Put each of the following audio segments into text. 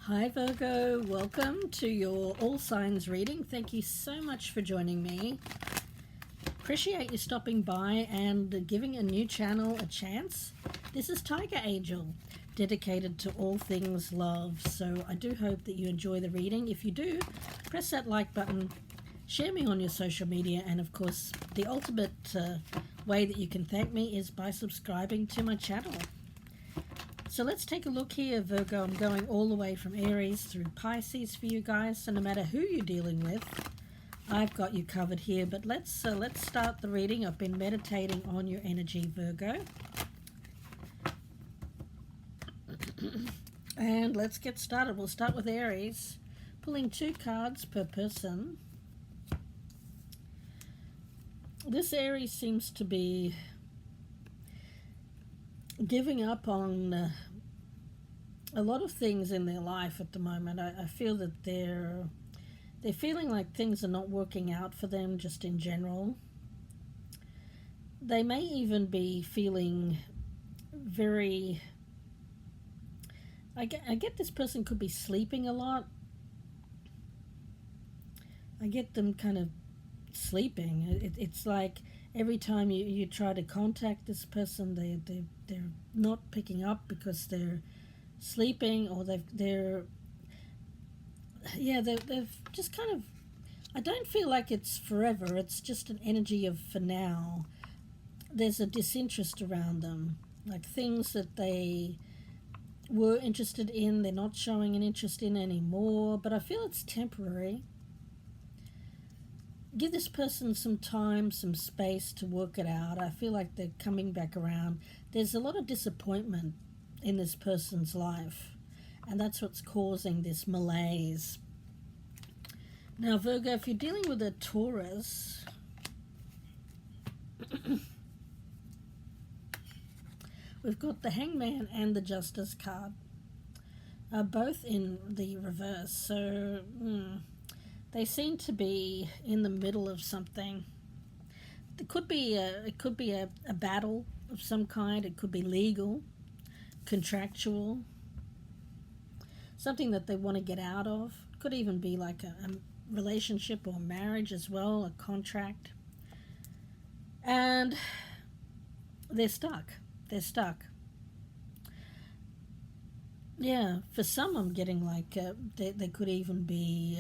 Hi Virgo, welcome to your all signs reading. Thank you so much for joining me. Appreciate you stopping by and giving a new channel a chance. This is Tiger Angel, dedicated to all things love. So I do hope that you enjoy the reading. If you do, press that like button, share me on your social media, and of course the ultimate way that you can thank me is by subscribing to my channel. So let's take a look here, Virgo. I'm going all the way from Aries through Pisces for you guys. So no matter who you're dealing with, I've got you covered here. But let's start the reading. I've been meditating on your energy, Virgo. And let's get started. We'll start with Aries, pulling 2 cards per person. This Aries seems to be giving up on a lot of things in their life at the moment. I feel that they're feeling like things are not working out for them just in general. They may even be feeling very... I get this person could be sleeping a lot. I get them kind of sleeping. It's like every time you try to contact this person, they're not picking up because they're sleeping, or they've just kind of... I don't feel like it's forever. It's just an energy of for now. There's a disinterest around them, like things that they were interested in, they're not showing an interest in anymore. But I feel it's temporary. Give this person some time, some space to work it out. I feel like they're coming back around. There's a lot of disappointment in this person's life, and that's what's causing this malaise. Now, Virgo, if you're dealing with a Taurus, we've got the Hangman and the Justice card, both in the reverse. So they seem to be in the middle of something. It could be a battle of some kind. It could be legal, contractual, something that they want to get out of. It could even be like a relationship or marriage as well, a contract. And they're stuck. Yeah, for some I'm getting like they could even be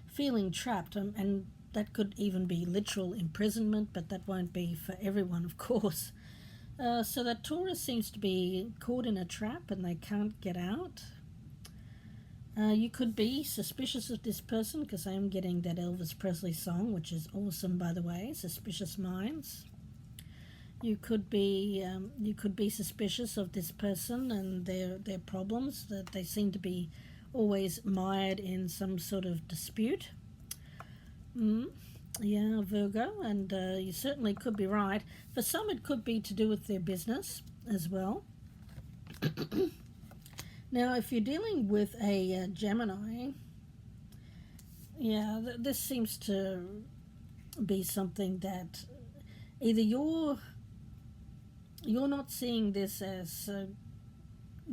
feeling trapped, and that could even be literal imprisonment, but that won't be for everyone, of course. So that Taurus seems to be caught in a trap and they can't get out. You could be suspicious of this person, because I am getting that Elvis Presley song, which is awesome, by the way, Suspicious Minds. You could be suspicious of this person and their problems, that they seem to be always mired in some sort of dispute. Yeah, Virgo, and you certainly could be right. For some, it could be to do with their business as well. Now, if you're dealing with a Gemini, yeah, this seems to be something that either you're not seeing this as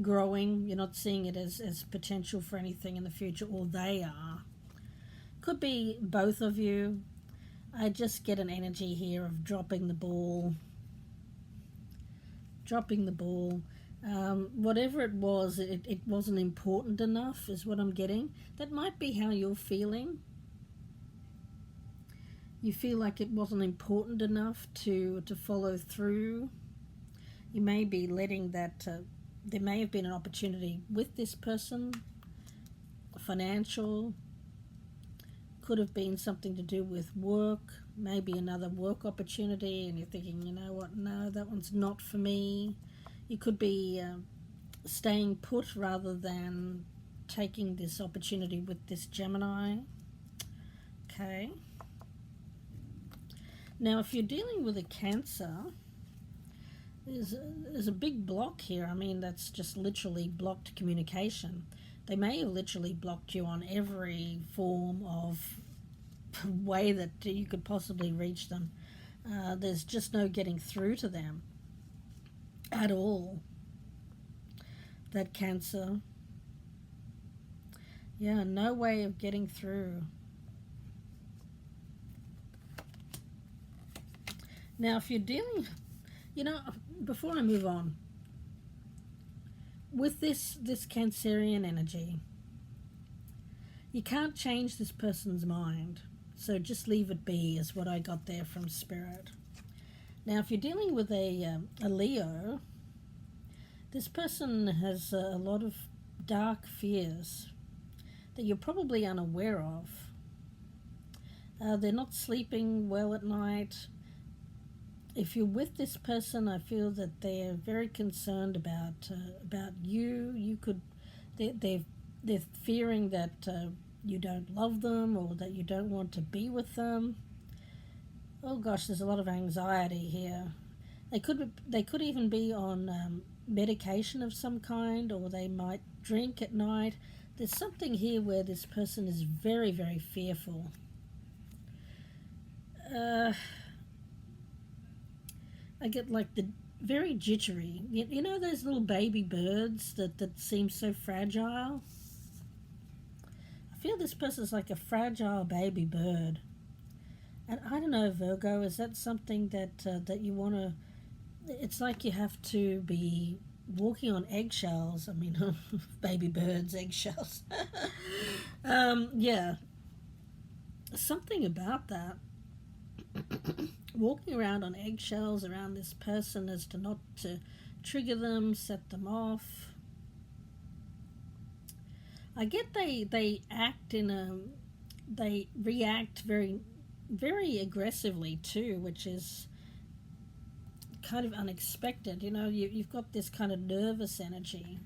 growing, you're not seeing it as potential for anything in the future, or they are. Could be both of you. I just get an energy here of dropping the ball. Whatever it was, it wasn't important enough, is what I'm getting. That might be how you're feeling. You feel like it wasn't important enough to follow through. You may be letting that... there may have been an opportunity with this person, financial. Could have been something to do with work, maybe another work opportunity, and you're thinking, you know what, no, that one's not for me. You could be staying put rather than taking this opportunity with this Gemini. Okay. Now, if you're dealing with a Cancer, there's a big block here. I mean, that's just literally blocked communication. They may have literally blocked you on every form of way that you could possibly reach them. There's just no getting through to them at all. That Cancer. Yeah, no way of getting through. Now, if you're dealing, you know, before I move on, with this Cancerian energy, you can't change this person's mind. So just leave it be is what I got there from Spirit. Now, if you're dealing with a Leo, this person has a lot of dark fears that you're probably unaware of. They're not sleeping well at night. If you're with this person, I feel that they're very concerned about you. You could, they're fearing that you don't love them or that you don't want to be with them. Oh gosh, there's a lot of anxiety here. They could even be on medication of some kind, or they might drink at night. There's something here where this person is very, very fearful. I get like the very jittery. You know those little baby birds that seem so fragile? I feel this person's like a fragile baby bird. And I don't know, Virgo, is that something that you want to... It's like you have to be walking on eggshells. I mean, baby birds, eggshells. Yeah. Something about that. Walking around on eggshells around this person as to not to trigger them, set them off. I get they act they react very, very aggressively too, which is kind of unexpected. You know, you've got this kind of nervous energy,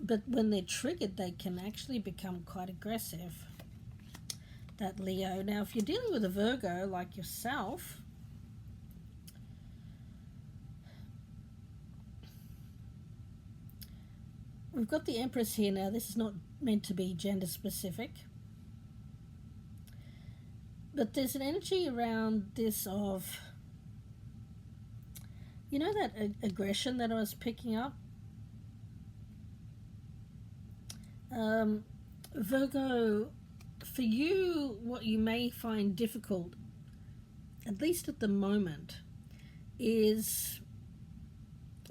but when they're triggered, they can actually become quite aggressive. That Leo. Now, if you're dealing with a Virgo like yourself, we've got the Empress here now. This is not meant to be gender specific, but there's an energy around this of, you know, that aggression that I was picking up. Virgo, for you, what you may find difficult, at least at the moment, is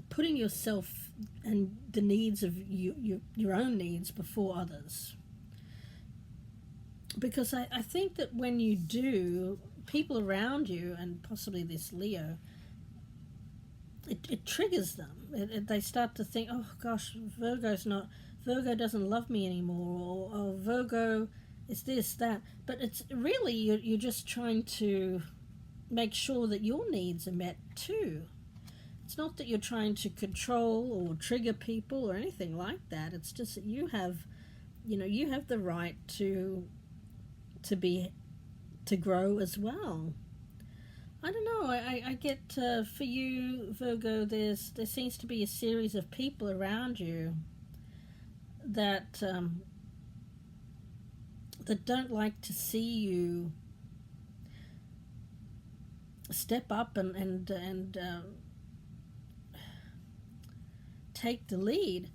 putting yourself and the needs of your own needs before others. Because I think that when you do, people around you, and possibly this Leo, it triggers them. They start to think, oh gosh, Virgo doesn't love me anymore, or Virgo is this, that. But it's really, you're just trying to make sure that your needs are met too. It's not that you're trying to control or trigger people or anything like that. It's just that you have the right to grow as well. I don't know. I get for you, Virgo. There seems to be a series of people around you that that don't like to see you step up and take the lead,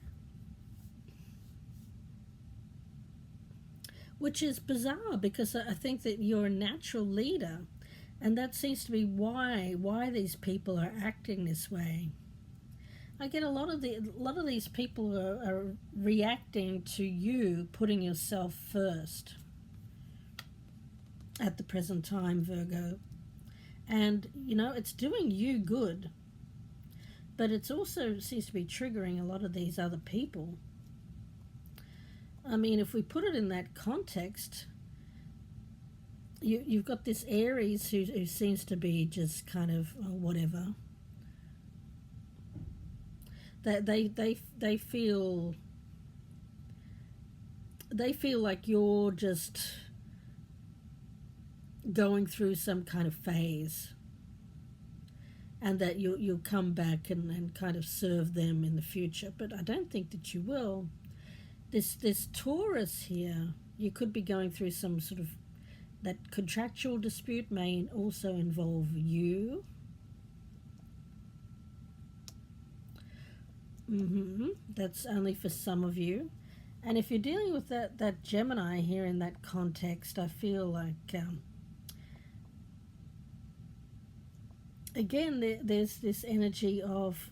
which is bizarre because I think that you're a natural leader, and that seems to be why these people are acting this way. I get a lot of these people are reacting to you putting yourself first at the present time, Virgo. And, you know, it's doing you good, but it's also seems to be triggering a lot of these other people. I mean, if we put it in that context, you've got this Aries who seems to be just kind of whatever. That they feel like you're just going through some kind of phase, and that you'll come back and kind of serve them in the future. But I don't think that you will. This Taurus here, you could be going through some sort of, that contractual dispute may also involve you. That's only for some of you. And if you're dealing with that Gemini here in that context, I feel like, again, there's this energy of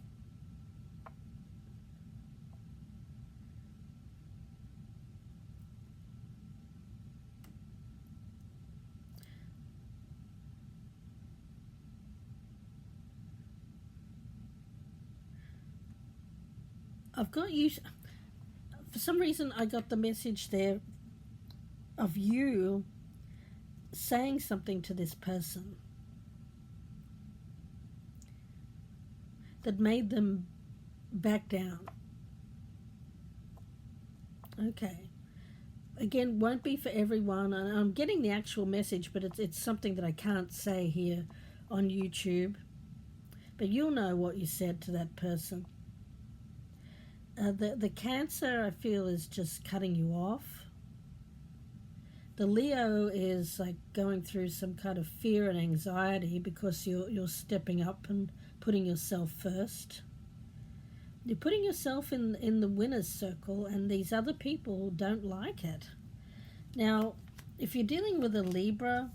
I've got you. For some reason, I got the message there of you saying something to this person that made them back down. Okay. Again, won't be for everyone, and I'm getting the actual message, but it's something that I can't say here on YouTube. But you'll know what you said to that person. The Cancer, I feel, is just cutting you off. The Leo is like going through some kind of fear and anxiety because you're stepping up and putting yourself first. You're putting yourself in the winner's circle, and these other people don't like it. Now, if you're dealing with a Libra,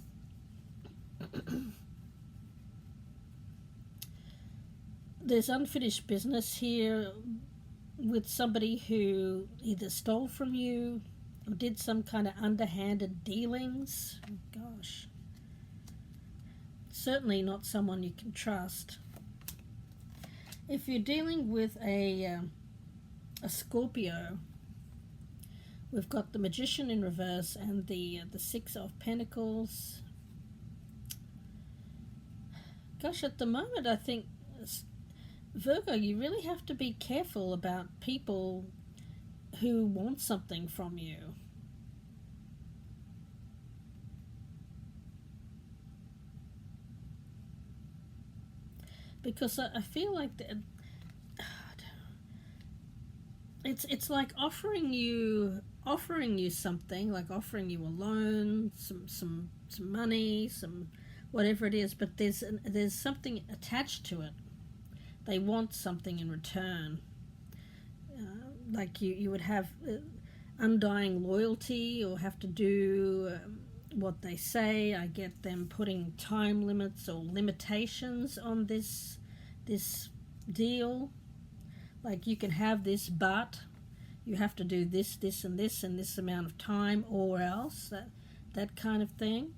there's unfinished business here with somebody who either stole from you or did some kind of underhanded dealings. Oh, gosh. Certainly not someone you can trust. If you're dealing with a Scorpio, we've got the Magician in reverse and the Six of Pentacles. Gosh, at the moment, I think, Virgo, you really have to be careful about people who want something from you. Because I feel like it's like offering you something, like offering you a loan, some money, some whatever it is, but there's something attached to it. They want something in return. Like you would have undying loyalty or have to do what they say. I get them putting time limits or limitations on this deal. Like, you can have this, but you have to do this, and this amount of time, or else. That kind of thing.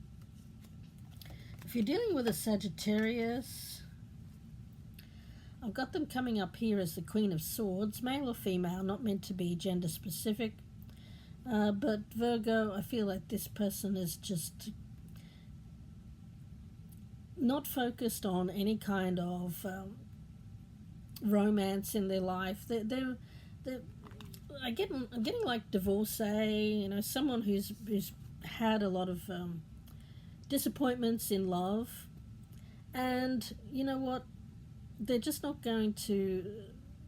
If you're dealing with a Sagittarius, I've got them coming up here as the Queen of Swords, male or female, not meant to be gender specific. But Virgo, I feel like this person is just not focused on any kind of romance in their life. I'm getting like divorcee, someone who's had a lot of disappointments in love, and you know what? They're just not going to.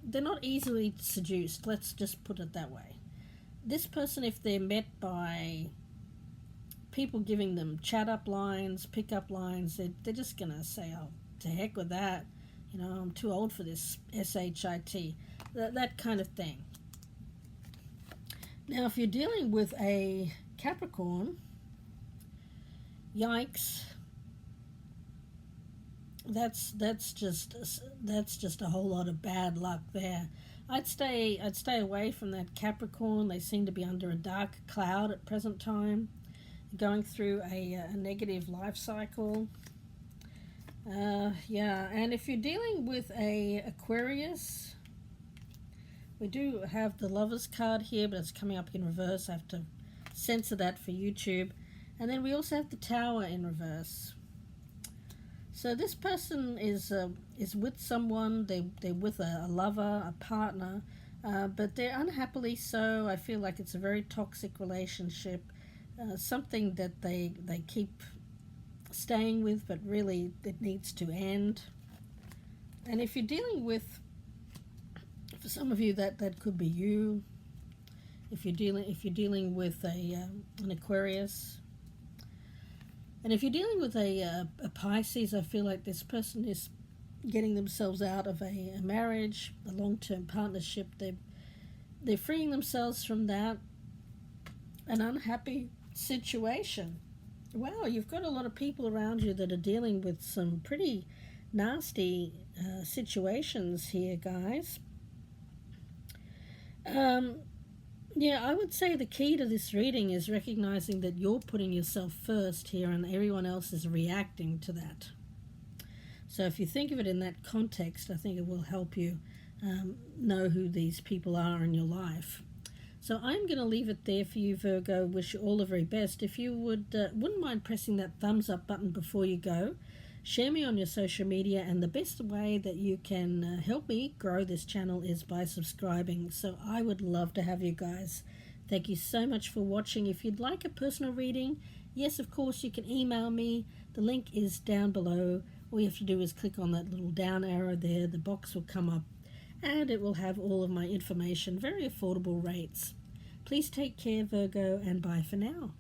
They're not easily seduced. Let's just put it that way. This person, if they're met by people giving them chat-up lines, pick-up lines, they're just going to say, oh, to heck with that. I'm too old for this SHIT. That kind of thing. Now, if you're dealing with a Capricorn, yikes. That's just a whole lot of bad luck there. I'd stay away from that Capricorn. They seem to be under a dark cloud at present time, going through a negative life cycle. Yeah, and if you're dealing with a Aquarius, we do have the Lovers card here, but it's coming up in reverse. I have to censor that for YouTube. And then we also have the Tower in reverse. So this person is with someone. They're with a lover, a partner, but they're unhappily so. I feel like it's a very toxic relationship, something that they keep staying with, but really it needs to end. And if you're dealing with, for some of you, that could be you. If you're dealing with an Aquarius. And if you're dealing with a Pisces, I feel like this person is getting themselves out of a marriage, a long-term partnership. they're freeing themselves from that, an unhappy situation. Wow, you've got a lot of people around you that are dealing with some pretty nasty situations here, guys. Yeah, I would say the key to this reading is recognizing that you're putting yourself first here and everyone else is reacting to that. So if you think of it in that context, I think it will help you know who these people are in your life. So I'm going to leave it there for you, Virgo. Wish you all the very best. If you wouldn't mind pressing that thumbs up button before you go, share me on your social media, and the best way that you can help me grow this channel is by subscribing. So I would love to have you guys. Thank you so much for watching. If you'd like a personal reading, yes, of course, you can email me. The link is down below. All you have to do is click on that little down arrow there. The box will come up and it will have all of my information, very affordable rates. Please take care, Virgo, and bye for now.